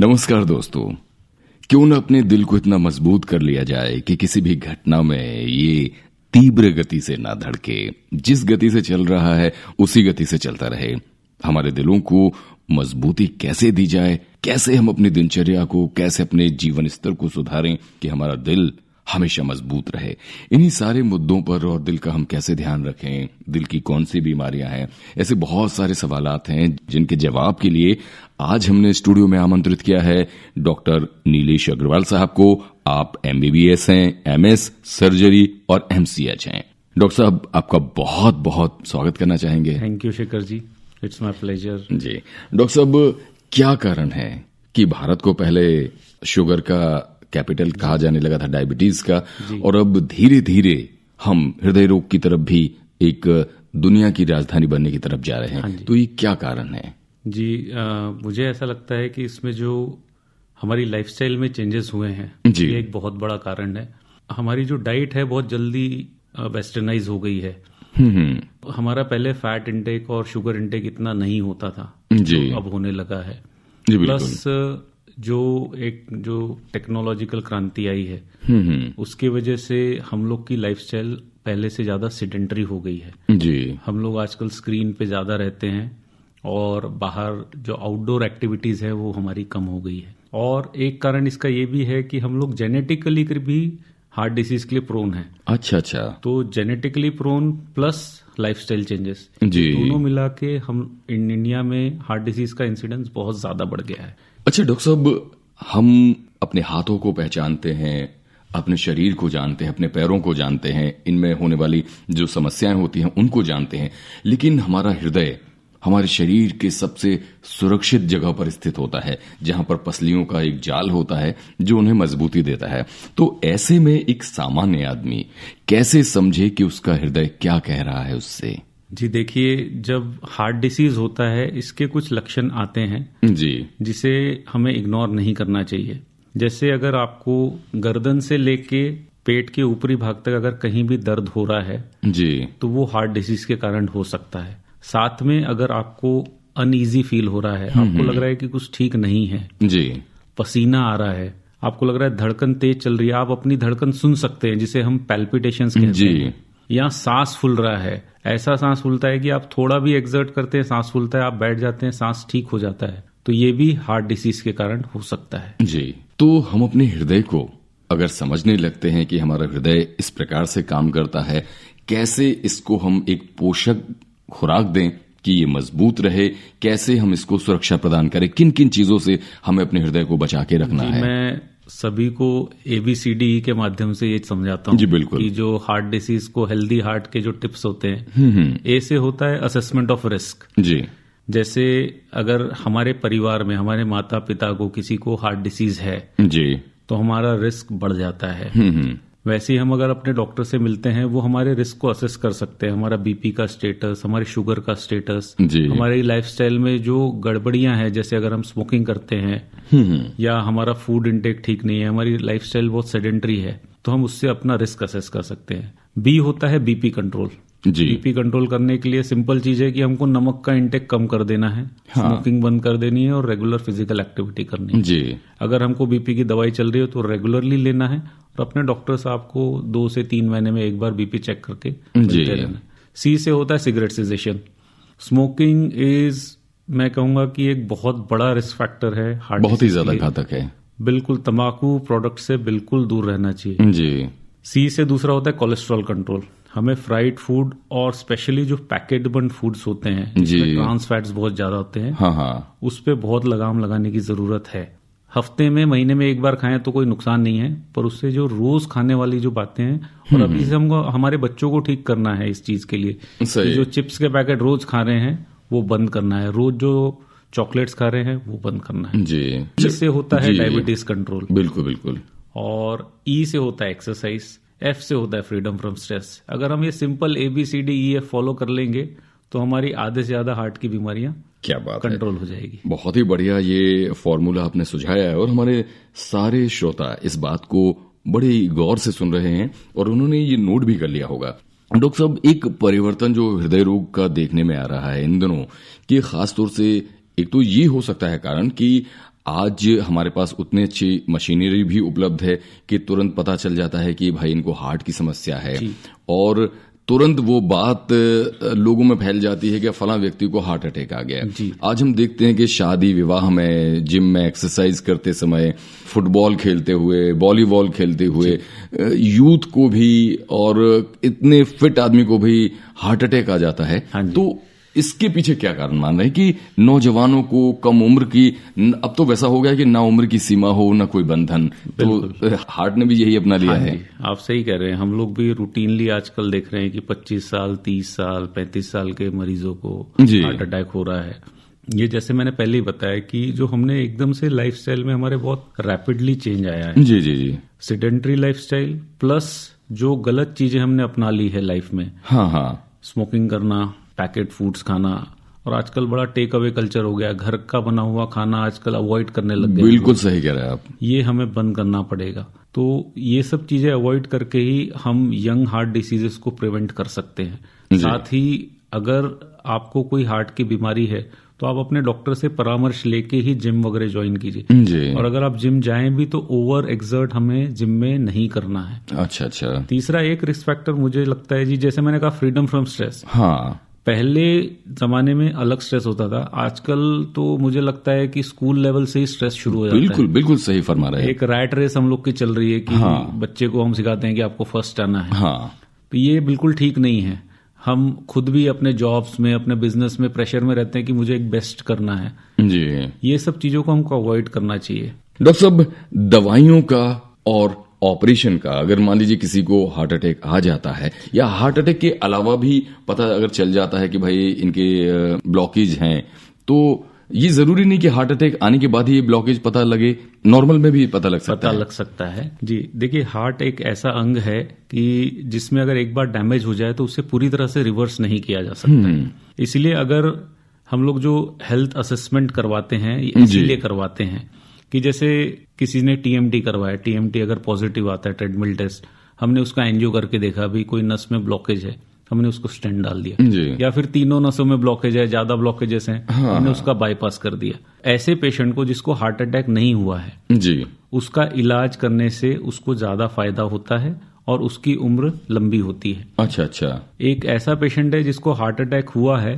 नमस्कार दोस्तों। क्यों न अपने दिल को इतना मजबूत कर लिया जाए कि किसी भी घटना में ये तीव्र गति से ना धड़के, जिस गति से चल रहा है उसी गति से चलता रहे। हमारे दिलों को मजबूती कैसे दी जाए, कैसे हम अपनी दिनचर्या को, कैसे अपने जीवन स्तर को सुधारें कि हमारा दिल हमेशा मजबूत रहे। इन्हीं सारे मुद्दों पर और दिल का हम कैसे ध्यान रखें, दिल की कौन सी बीमारियां हैं, ऐसे बहुत सारे सवालात हैं जिनके जवाब के लिए आज हमने स्टूडियो में आमंत्रित किया है डॉक्टर नीलेश अग्रवाल साहब को। आप MBBS हैं, MS, सर्जरी और MCH हैं। डॉक्टर साहब, आपका बहुत बहुत स्वागत करना चाहेंगे। Thank you Shekhar ji, it's my pleasure. जी डॉक्टर साहब, क्या कारण है कि भारत को पहले शुगर का कैपिटल कहा जाने लगा था, डायबिटीज का, और अब धीरे धीरे हम हृदय रोग की तरफ भी एक दुनिया की राजधानी बनने की तरफ जा रहे हैं, तो ये क्या कारण है? जी मुझे ऐसा लगता है कि इसमें जो हमारी लाइफस्टाइल में चेंजेस हुए हैं ये एक बहुत बड़ा कारण है। हमारी जो डाइट है बहुत जल्दी वेस्टर्नाइज हो गई है। हमारा पहले फैट इंटेक और शुगर इंटेक इतना नहीं होता था, जो अब होने लगा है। प्लस जो टेक्नोलॉजिकल क्रांति आई है उसकी वजह से हम लोग की लाइफस्टाइल पहले से ज्यादा सेडेंटरी हो गई है। जी, हम लोग आजकल स्क्रीन पे ज्यादा रहते हैं और बाहर जो आउटडोर एक्टिविटीज है वो हमारी कम हो गई है। और एक कारण इसका ये भी है कि हम लोग जेनेटिकली भी हार्ट डिसीज के लिए प्रोन है। अच्छा। तो genetically prone plus lifestyle changes, दोनों मिला के हम इंडिया में हार्ट डिसीज का इंसिडेंस बहुत ज्यादा बढ़ गया है। अच्छा डॉक्टर साहब, हम अपने हाथों को पहचानते हैं, अपने शरीर को जानते हैं, अपने पैरों को जानते हैं, इनमें होने वाली जो समस्याएं होती हैं उनको जानते हैं, लेकिन हमारा हृदय हमारे शरीर के सबसे सुरक्षित जगह पर स्थित होता है, जहां पर पसलियों का एक जाल होता है जो उन्हें मजबूती देता है। तो ऐसे में एक सामान्य आदमी कैसे समझे कि उसका हृदय क्या कह रहा है उससे? जी देखिए, जब हार्ट डिसीज होता है इसके कुछ लक्षण आते हैं जी, जिसे हमें इग्नोर नहीं करना चाहिए। जैसे अगर आपको गर्दन से लेके पेट के ऊपरी भाग तक अगर कहीं भी दर्द हो रहा है जी, तो वो हार्ट डिसीज के कारण हो सकता है। साथ में अगर आपको अनईजी फील हो रहा है, आपको लग रहा है कि कुछ ठीक नहीं है जी, पसीना आ रहा है, आपको लग रहा है धड़कन तेज चल रही है, आप अपनी धड़कन सुन सकते हैं जिसे हम पैल्पिटेशंस कहते हैं, या सांस फूल रहा है, ऐसा सांस फूलता है कि आप थोड़ा भी एक्सर्ट करते हैं सांस फूलता है, आप बैठ जाते हैं सांस ठीक हो जाता है, तो ये भी हार्ट डिसीज के कारण हो सकता है जी। तो हम अपने हृदय को अगर समझने लगते हैं कि हमारा हृदय इस प्रकार से काम करता है, कैसे इसको हम एक पोषक खुराक दें कि ये मजबूत रहे, कैसे हम इसको सुरक्षा प्रदान करें, किन किन चीजों से हमें अपने हृदय को बचा के रखना है? मैं सभी को ABCD के माध्यम से ये समझाता हूँ जी, बिल्कुल, कि जो हार्ट डिसीज को हेल्दी हार्ट के जो टिप्स होते हैं, A से होता है असेसमेंट ऑफ रिस्क जी। जैसे अगर हमारे परिवार में हमारे माता पिता को किसी को हार्ट डिसीज है जी, तो हमारा रिस्क बढ़ जाता है। वैसे ही हम अगर अपने डॉक्टर से मिलते हैं, वो हमारे रिस्क को असेस कर सकते हैं, हमारा BP का स्टेटस, हमारे शुगर का स्टेटस, हमारी लाइफस्टाइल में जो गड़बड़ियां हैं, जैसे अगर हम स्मोकिंग करते हैं या हमारा फूड इंटेक ठीक नहीं है, हमारी लाइफस्टाइल बहुत सेडेंटरी है, तो हम उससे अपना रिस्क असेस कर सकते हैं। B होता है BP कंट्रोल जी। BP कंट्रोल करने के लिए सिंपल चीज है कि हमको नमक का इंटेक कम कर देना है, स्मोकिंग बंद कर देनी है और रेगुलर फिजिकल एक्टिविटी करनी है जी। अगर हमको BP की दवाई चल रही हो तो रेगुलरली लेना है और अपने डॉक्टर साहब को 2 से 3 महीने में एक बार BP चेक करके मिलते रहना। C से होता है सिगरेट सेसेशन। स्मोकिंग इज, मैं कहूंगा कि एक बहुत बड़ा रिस्क फैक्टर है, हार्ट बहुत ही ज्यादा घातक है। बिल्कुल, तंबाकू प्रोडक्ट से बिल्कुल दूर रहना चाहिए जी। C से दूसरा होता है कोलेस्ट्रॉल कंट्रोल। हमें फ्राइड फूड और स्पेशली जो पैकेट बंद फूड्स होते हैं जिसमें ट्रांस फैट्स बहुत ज्यादा होते हैं, उस पे बहुत लगाम लगाने की जरूरत है। हफ्ते में, महीने में एक बार खाएं तो कोई नुकसान नहीं है, पर उससे जो रोज खाने वाली जो बातें हैं, और अभी से हमको हमारे बच्चों को ठीक करना है इस चीज के लिए कि जो चिप्स के पैकेट रोज खा रहे हैं वो बंद करना है, रोज जो चॉकलेट्स खा रहे हैं वो बंद करना है जी। इससे होता है डायबिटीज कंट्रोल। बिल्कुल बिल्कुल। और E से होता है एक्सरसाइज, F से होता है फ्रीडम फ्रॉम स्ट्रेस। अगर हम ये सिंपल ABCDEF फॉलो कर लेंगे तो हमारी आधे से ज्यादा हार्ट की बीमारियां क्या बात कंट्रोल हो जाएगी। बहुत ही बढ़िया ये फॉर्मूला आपने सुझाया है और हमारे सारे श्रोता इस बात को बड़े गौर से सुन रहे हैं और उन्होंने ये नोट भी कर लिया होगा। डॉक्टर साहब, एक परिवर्तन जो हृदय रोग का देखने में आ रहा है इन दिनों, कि खास तौर से एक तो ये हो सकता है कारण कि आज हमारे पास उतनी अच्छी मशीनरी भी उपलब्ध है कि तुरंत पता चल जाता है कि भाई इनको हार्ट की समस्या है और तुरंत वो बात लोगों में फैल जाती है कि फलां व्यक्ति को हार्ट अटैक आ गया है। आज हम देखते हैं कि शादी विवाह में, जिम में एक्सरसाइज करते समय, फुटबॉल खेलते हुए, वॉलीबॉल खेलते हुए यूथ को भी और इतने फिट आदमी को भी हार्ट अटैक आ जाता है। तो इसके पीछे क्या कारण मान रहे हैं कि नौजवानों को कम उम्र की, अब तो वैसा हो गया कि ना उम्र की सीमा हो ना कोई बंधन, तो हार्ट ने भी यही अपना लिया है। आप सही कह रहे हैं। हम लोग भी रूटीनली आजकल देख रहे हैं कि 25 साल 30 साल 35 साल के मरीजों को हार्ट अटैक हो रहा है। ये जैसे मैंने पहले ही बताया कि जो हमने एकदम से लाइफस्टाइल में हमारे बहुत रैपिडली चेंज आया है। जी जी जी। सेडेंटरी लाइफस्टाइल प्लस जो गलत चीजें हमने अपना ली है लाइफ में। हाँ, स्मोकिंग करना, पैकेट फूड्स खाना, और आजकल बड़ा टेक अवे कल्चर हो गया। घर का बना हुआ खाना आजकल अवॉइड करने लग गए। बिल्कुल सही कह रहे हैं आप। ये हमें बंद करना पड़ेगा। तो ये सब चीजें अवॉइड करके ही हम यंग हार्ट डिसीजेस को प्रिवेंट कर सकते हैं। साथ ही अगर आपको कोई हार्ट की बीमारी है तो आप अपने डॉक्टर से परामर्श लेके ही जिम वगैरह ज्वाइन कीजिए। और अगर आप जिम जाएं भी तो ओवर एक्सर्ट हमें जिम में नहीं करना है। अच्छा। तीसरा एक रिस्क फैक्टर मुझे लगता है जी, जैसे मैंने कहा फ्रीडम फ्रॉम स्ट्रेस। हाँ, पहले जमाने में अलग स्ट्रेस होता था, आजकल तो मुझे लगता है कि स्कूल लेवल से ही स्ट्रेस शुरू हो जाता है। बिल्कुल सही फरमा रहे हैं। एक रैट रेस हम लोग की चल रही है कि बच्चे को हम सिखाते हैं कि आपको फर्स्ट आना है। तो ये बिल्कुल ठीक नहीं है। हम खुद भी अपने जॉब्स में, अपने बिजनेस में प्रेशर में रहते हैं कि मुझे एक बेस्ट करना है जी। ये सब चीजों को हमको अवॉइड करना चाहिए। डॉक्टर साहब, दवाइयों का और ऑपरेशन का, अगर मान लीजिए किसी को हार्ट अटैक आ जाता है या हार्ट अटैक के अलावा भी पता अगर चल जाता है कि भाई इनके ब्लॉकेज हैं, तो ये जरूरी नहीं कि हार्ट अटैक आने के बाद ही ये ब्लॉकेज पता लगे, नॉर्मल में भी पता लग सकता है। जी देखिए, हार्ट एक ऐसा अंग है कि जिसमें अगर एक बार डैमेज हो जाए तो उसे पूरी तरह से रिवर्स नहीं किया जा सकता। इसलिए अगर हम लोग जो हेल्थ असेसमेंट करवाते हैं इसीलिए करवाते हैं कि जैसे किसी ने टीएमटी करवाया, टीएमटी अगर पॉजिटिव आता है, ट्रेडमिल टेस्ट, हमने उसका एंजियो करके देखा भी कोई नस में ब्लॉकेज है, हमने उसको स्टेंट डाल दिया। या फिर तीनों नसों में ब्लॉकेज है, ज्यादा ब्लॉकेजेस हैं, हमने उसका बाईपास कर दिया। ऐसे पेशेंट को जिसको हार्ट अटैक नहीं हुआ है जी, उसका इलाज करने से उसको ज्यादा फायदा होता है और उसकी उम्र लंबी होती है। अच्छा। एक ऐसा पेशेंट है जिसको हार्ट अटैक हुआ है,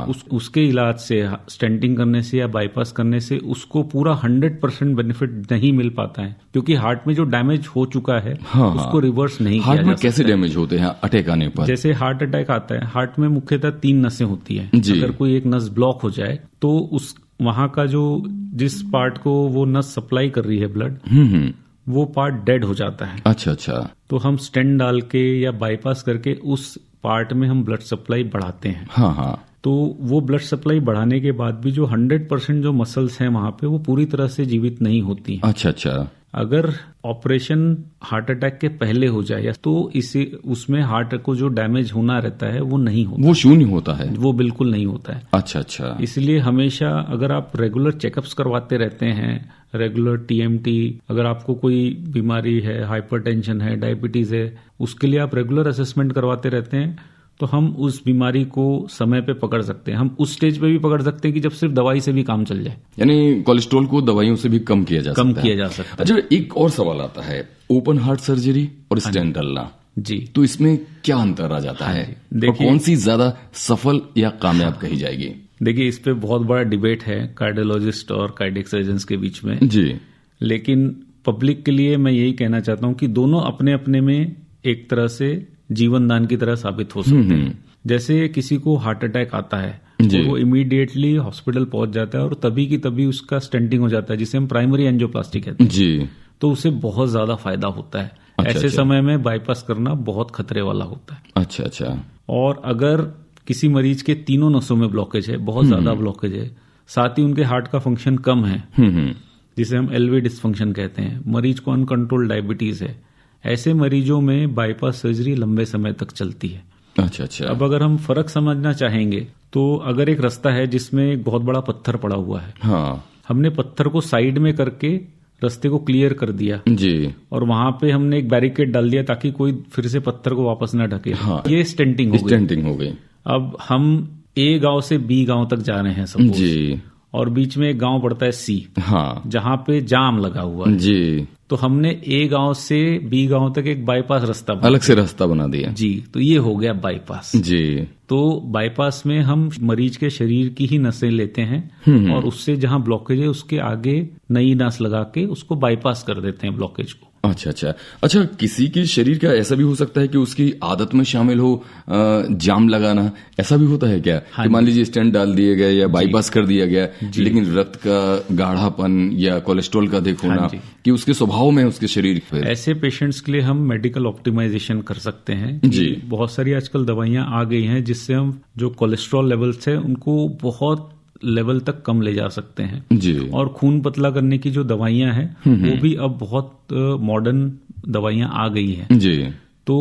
उसके इलाज से, स्टेंटिंग करने से या बाईपास करने से उसको पूरा 100% बेनिफिट नहीं मिल पाता है, क्योंकि हार्ट में जो डैमेज हो चुका है उसको रिवर्स नहीं किया जा सकता। हार्ट में कैसे डैमेज होते हैं अटैक आने पर? जैसे हार्ट अटैक आता है, हार्ट में मुख्यतः 3 नसें होती है। अगर कोई एक नस ब्लॉक हो जाए तो उस वहां का जो जिस पार्ट को वो नस सप्लाई कर रही है ब्लड, वो पार्ट डेड हो जाता है। अच्छा। तो हम स्टेंट डाल के या बाईपास करके उस पार्ट में हम ब्लड सप्लाई बढ़ाते हैं। तो वो ब्लड सप्लाई बढ़ाने के बाद भी जो 100% जो मसल्स हैं वहां पे, वो पूरी तरह से जीवित नहीं होती। अच्छा। अगर ऑपरेशन हार्ट अटैक के पहले हो जाए तो उसमें हार्ट को जो डैमेज होना रहता है वो नहीं होता, वो शून्य होता है, वो बिल्कुल नहीं होता है। अच्छा। इसलिए हमेशा अगर आप रेगुलर चेकअप्स करवाते रहते हैं, रेगुलर टीएमटी, अगर आपको कोई बीमारी है, हाइपरटेंशन है, डायबिटीज है, उसके लिए आप रेगुलर असेसमेंट करवाते रहते हैं, तो हम उस बीमारी को समय पे पकड़ सकते हैं। हम उस स्टेज पे भी पकड़ सकते हैं कि जब सिर्फ दवाई से भी काम चल जाए, यानी कोलेस्ट्रॉल को दवाइयों से भी कम किया जा सकता है। अच्छा, एक और सवाल आता है, ओपन हार्ट सर्जरी और स्टेंट डालना जी, तो इसमें क्या अंतर आ जाता है और कौन सी ज्यादा सफल या कामयाब कही जाएगी? देखिए, इस पे बहुत बड़ा डिबेट है कार्डियोलॉजिस्ट और कार्डियक सर्जन्स के बीच में जी, लेकिन पब्लिक के लिए मैं यही कहना चाहता हूं कि दोनों अपने अपने में एक तरह से जीवन दान की तरह साबित हो सकते हैं। जैसे किसी को हार्ट अटैक आता है तो वो इमीडिएटली हॉस्पिटल पहुंच जाता है और तभी की तभी उसका स्टेंटिंग हो जाता है, जिसे हम प्राइमरी एंजियोप्लास्टी कहते हैं जी, तो उसे बहुत ज्यादा फायदा होता है। ऐसे समय में बाईपास करना बहुत खतरे वाला होता है। अच्छा। और अगर किसी मरीज के तीनों नसों में ब्लॉकेज है, बहुत ज्यादा ब्लॉकेज है, साथ ही उनके हार्ट का फंक्शन कम है, जिसे हम एलवी डिसफंक्शन कहते हैं, मरीज को अनकंट्रोल्ड डायबिटीज है, ऐसे मरीजों में बाईपास सर्जरी लंबे समय तक चलती है। अच्छा। अब अगर हम फर्क समझना चाहेंगे तो अगर एक रास्ता है जिसमें एक बहुत बड़ा पत्थर पड़ा हुआ है, हमने पत्थर को साइड में करके रास्ते को क्लियर कर दिया जी, और वहां पे हमने एक बैरिकेड डाल दिया ताकि कोई फिर से पत्थर को वापस न ढके। ये स्टेंटिंग हो गई। हो गई। अब हम ए गांव से बी गांव तक जा रहे हैं सपोज जी, और बीच में एक गांव पड़ता है सी, हाँ, जहां पे जाम लगा हुआ है जी। तो हमने ए गांव से बी गांव तक एक बाईपास रास्ता अलग से रास्ता बना दिया जी। तो ये हो गया बाईपास जी। तो बाईपास में हम मरीज के शरीर की ही नसें लेते हैं और उससे जहां ब्लॉकेज है उसके आगे नई नस लगा के उसको बाईपास कर देते हैं ब्लॉकेज को। अच्छा, किसी के शरीर का ऐसा भी हो सकता है कि उसकी आदत में शामिल हो जाम लगाना, ऐसा भी होता है क्या? हाँ, कि मान लीजिए स्टेंट डाल दिए गए या बाईपास कर दिया गया, लेकिन रक्त का गाढ़ापन या कोलेस्ट्रॉल का देख होना कि उसके स्वभाव में उसके शरीर पे, ऐसे पेशेंट्स के लिए हम मेडिकल ऑप्टिमाइजेशन कर सकते हैं जी। बहुत सारी आजकल दवाइयां आ गई हैं जिससे हम जो कोलेस्ट्रॉल लेवल्स है उनको बहुत लेवल तक कम ले जा सकते हैं जी। और खून पतला करने की जो दवाइयां हैं वो भी अब बहुत मॉडर्न दवाइयां आ गई हैं जी। तो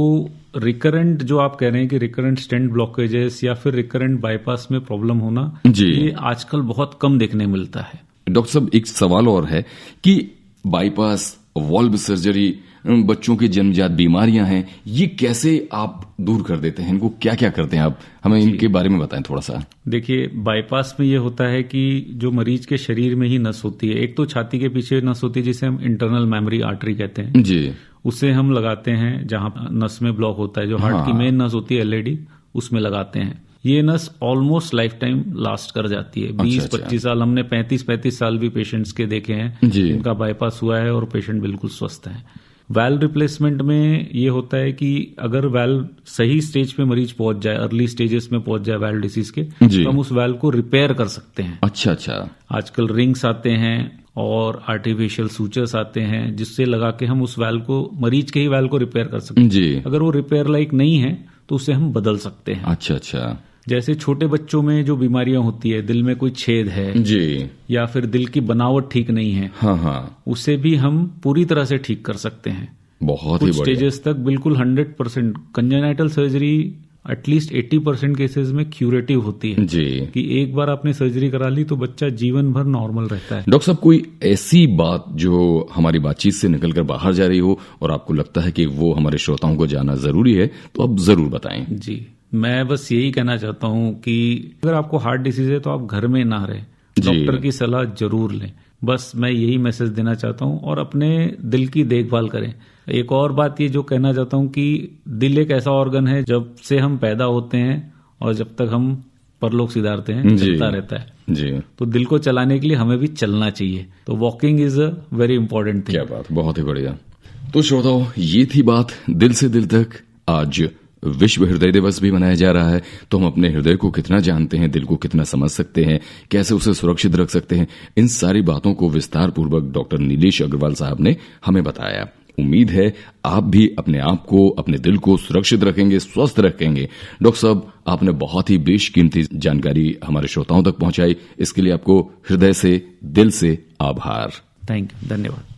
रिकरेंट जो आप कह रहे हैं कि रिकरेंट स्टेंट ब्लॉकेजेस या फिर रिकरेंट बाईपास में प्रॉब्लम होना जी, ये आजकल बहुत कम देखने मिलता है। डॉक्टर साहब, एक सवाल और है कि बाईपास, वॉल्व सर्जरी, बच्चों की जन्मजात बीमारियां हैं, ये कैसे आप दूर कर देते हैं? इनको क्या क्या करते हैं आप? हमें इनके बारे में बताएं थोड़ा सा। देखिए, बाईपास में ये होता है कि जो मरीज के शरीर में ही नस होती है, एक तो छाती के पीछे नस होती है जिसे हम इंटरनल मेमोरी आर्टरी कहते हैं जी, उसे हम लगाते हैं जहां नस में ब्लॉक होता है, जो हार्ट की मेन नस होती है एलएडी, उसमें लगाते हैं। ये नस ऑलमोस्ट लाइफ टाइम लास्ट कर जाती है। 20-25 साल, हमने 35-35 साल भी पेशेंट्स के देखे हैं जिनका बाईपास हुआ है और पेशेंट बिल्कुल स्वस्थ है। वैल्व रिप्लेसमेंट में ये होता है कि अगर वैल्व सही स्टेज पे मरीज पहुंच जाए, अर्ली स्टेजेस में पहुंच जाए वैल्व डिसीज के, तो हम उस वैल्व को रिपेयर कर सकते हैं। अच्छा। आजकल रिंग्स आते हैं और आर्टिफिशियल सूचर्स आते हैं जिससे लगा के हम उस वैल्व को, मरीज के ही वैल्व को रिपेयर कर सकते हैं जी। अगर वो रिपेयर लाइक नहीं है तो उसे हम बदल सकते हैं। अच्छा। जैसे छोटे बच्चों में जो बीमारियां होती है, दिल में कोई छेद है जी, या फिर दिल की बनावट ठीक नहीं है, हाँ, उसे भी हम पूरी तरह से ठीक कर सकते हैं। बहुत ही बढ़िया। स्टेजेस तक बिल्कुल 100%। कंजेनाइटल सर्जरी एटलीस्ट 80% केसेस में क्यूरेटिव होती है जी, कि एक बार आपने सर्जरी करा ली तो बच्चा जीवन भर नॉर्मल रहता है। डॉक्टर साहब, कोई ऐसी बात जो हमारी बातचीत से निकलकर बाहर जा रही हो और आपको लगता है कि वो हमारे श्रोताओं को जानना जरूरी है, तो आप जरूर बताएं। जी, मैं बस यही कहना चाहता हूं कि अगर आपको हार्ट डिसीज है तो आप घर में ना रहें, डॉक्टर की सलाह जरूर लें। बस मैं यही मैसेज देना चाहता हूं और अपने दिल की देखभाल करें। एक और बात ये जो कहना चाहता हूं कि दिल एक ऐसा ऑर्गन है, जब से हम पैदा होते हैं और जब तक हम परलोक सिधारते हैं चलता रहता है जी। तो दिल को चलाने के लिए हमें भी चलना चाहिए। तो walking is a very important thing. क्या बात, बहुत ही बढ़िया। तो श्रोताओ, ये थी बात दिल से दिल तक। आज विश्व हृदय दिवस भी मनाया जा रहा है, तो हम अपने हृदय को कितना जानते हैं, दिल को कितना समझ सकते हैं, कैसे उसे सुरक्षित रख सकते हैं, इन सारी बातों को विस्तार पूर्वक डॉक्टर नीलेश अग्रवाल साहब ने हमें बताया। उम्मीद है आप भी अपने आप को, अपने दिल को सुरक्षित रखेंगे, स्वस्थ रखेंगे। डॉक्टर साहब, आपने बहुत ही बेशकीमती जानकारी हमारे श्रोताओं तक पहुंचाई, इसके लिए आपको हृदय से, दिल से आभार। थैंक यू, धन्यवाद।